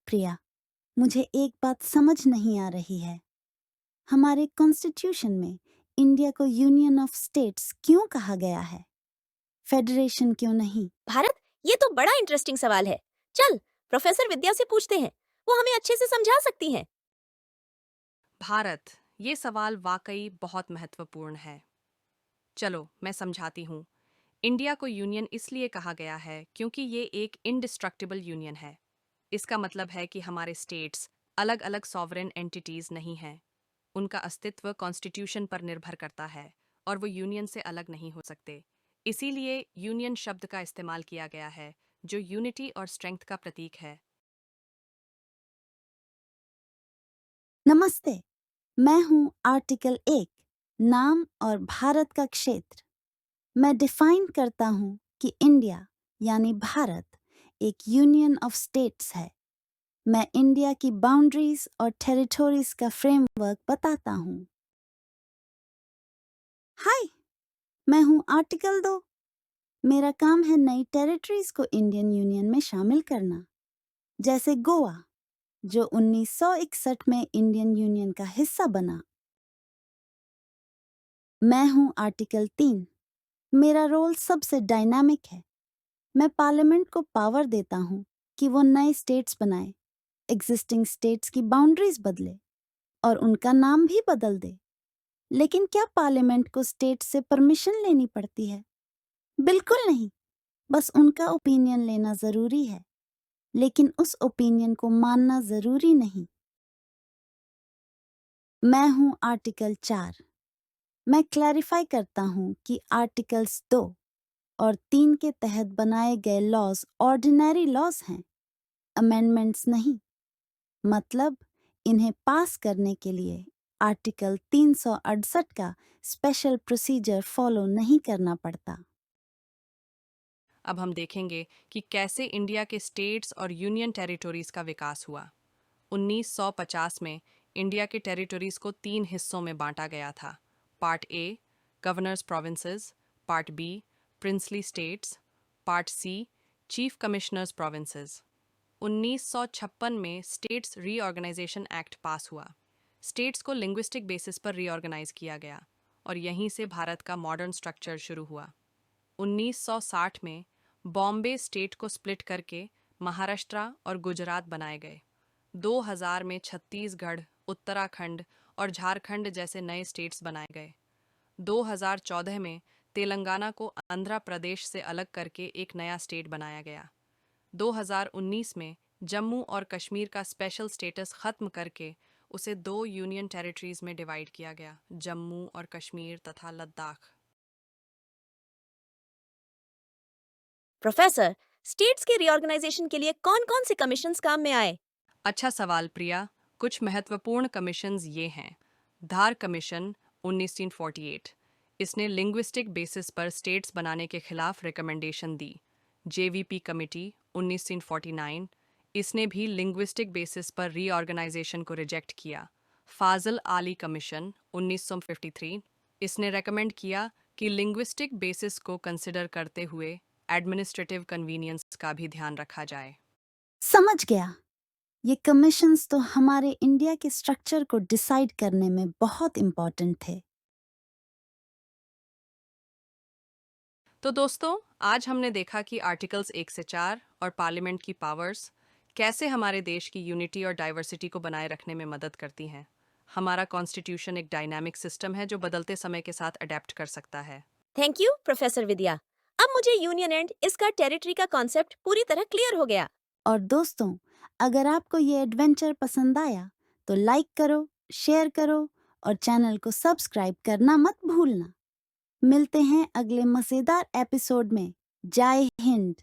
प्रिया, मुझे एक बात समझ नहीं आ रही है। हमारे कॉन्स्टिट्यूशन में इंडिया को यूनियन ऑफ स्टेट्स क्यों कहा गया है? फेडरेशन क्यों नहीं? भारत, ये तो बड़ा इंटरेस्टिंग सवाल है। चल, प्रोफेसर विद्या से पूछते हैं। वो हमें अच्छे से समझा सकती हैं। भारत, ये सवाल वाकई बहुत महत्वपूर्ण है। चलो मैं समझाती हूँ। इंडिया को यूनियन इसलिए कहा गया है क्योंकि ये एक इंडिस्ट्रक्टिबल यूनियन है। इसका मतलब है कि हमारे स्टेट्स अलग अलग सॉवरेन एंटिटीज नहीं हैं। उनका अस्तित्व कॉन्स्टिट्यूशन पर निर्भर करता है और वो यूनियन से अलग नहीं हो सकते। इसीलिए यूनियन शब्द का इस्तेमाल किया गया है, जो यूनिटी और स्ट्रेंथ का प्रतीक है। नमस्ते, मैं हूँ आर्टिकल 1, नाम और भारत का क्षेत्र। मैं डिफाइन करता हूँ कि इंडिया यानी भारत एक यूनियन ऑफ स्टेट्स है। मैं इंडिया की बाउंड्रीज और टेरिटोरीज का फ्रेमवर्क बताता हूँ। हाय, मैं हूँ आर्टिकल 2। मेरा काम है नई टेरिटरीज को इंडियन यूनियन में शामिल करना, जैसे गोवा, जो 1961 में इंडियन यूनियन का हिस्सा बना। मैं हूँ आर्टिकल 3। मेरा रोल सबसे डायनामिक है। मैं पार्लियामेंट को पावर देता हूँ कि वो नए स्टेट्स बनाए, एग्जिस्टिंग स्टेट्स की बाउंड्रीज बदले और उनका नाम भी बदल दे। लेकिन क्या पार्लियामेंट को स्टेट से परमिशन लेनी पड़ती है? बिल्कुल नहीं। बस उनका ओपिनियन लेना जरूरी है, लेकिन उस ओपिनियन को मानना जरूरी नहीं। मैं हूं आर्टिकल 4। मैं क्लैरिफाई करता हूं कि आर्टिकल्स 2 और 3 के तहत बनाए गए लॉज ऑर्डिनरी लॉज हैं, अमेंडमेंट्स नहीं। मतलब इन्हें पास करने के लिए आर्टिकल 368 का स्पेशल प्रोसीजर फॉलो नहीं करना पड़ता। अब हम देखेंगे कि कैसे इंडिया के स्टेट्स और यूनियन टेरिटोरीज का विकास हुआ। 1950 में इंडिया के टेरिटोरीज को 3 हिस्सों में बांटा गया था। Part A governors provinces, part B princely states, part C chief commissioners provinces. 1956 में स्टेट्स रीऑर्गेनाइजेशन एक्ट पास हुआ। स्टेट्स को लिंग्विस्टिक बेसिस पर रीऑर्गेनाइज किया गया और यहीं से भारत का मॉडर्न स्ट्रक्चर शुरू हुआ। 1960 में बॉम्बे स्टेट को स्प्लिट करके महाराष्ट्र और गुजरात बनाए गए। 2000 में छत्तीसगढ़, उत्तराखंड और झारखंड जैसे नए स्टेट्स बनाए गए। 2014 में तेलंगाना को आंध्र प्रदेश से अलग करके एक नया स्टेट बनाया गया। 2019 में जम्मू और कश्मीर का स्पेशल स्टेटस खत्म करके उसे 2 यूनियन टेरिटरीज में डिवाइड किया गया, जम्मू और कश्मीर तथा लद्दाख। प्रोफेसर, स्टेट्स के रीऑर्गेनाइजेशन के लिए कौन-कौन से कमीशंस काम में आए? अच्छा सवाल प्रिया। कुछ महत्वपूर्ण कमीशंस ये हैं। धार कमीशन 1948, इसने लिंग्विस्टिक बेसिस पर स्टेट्स बनाने के खिलाफ रिकमेंडेशन दी। जेवीपी कमेटी 1949, इसने भी लिंग्विस्टिक बेसिस पर रीऑर्गेनाइजेशन को रिजेक्ट किया। फाजल आली कमीशन 1953, इसने रेकमेंड किया कि लिंग्विस्टिक बेसिस को कंसिडर करते हुए एडमिनिस्ट्रेटिव कन्वीनियंस का भी ध्यान रखा जाए। समझ गया। ये कमीशंस तो हमारे इंडिया के स्ट्रक्चर को डिसाइड करने में बहुत इम्पोर्टेंट थे। तो दोस्तों, आज हमने देखा कि आर्टिकल्स 1 से 4 और पार्लियामेंट की पावर्स कैसे हमारे देश की यूनिटी और डाइवर्सिटी को बनाए रखने में मदद करती हैं। हमारा कॉन्स्टिट्यूशन एक डायनामिक सिस्टम है जो बदलते समय के साथ अडेप्ट कर सकता है। थैंक यू, प्रोफेसर विद्या। अब मुझे यूनियन एंड इसका टेरिटरी का कॉन्सेप्ट पूरी तरह क्लियर हो गया। और दोस्तों, अगर आपको ये एडवेंचर पसंद आया तो लाइक करो, शेयर करो और चैनल को सब्सक्राइब करना मत भूलना। मिलते हैं अगले मजेदार एपिसोड में। जय हिंद।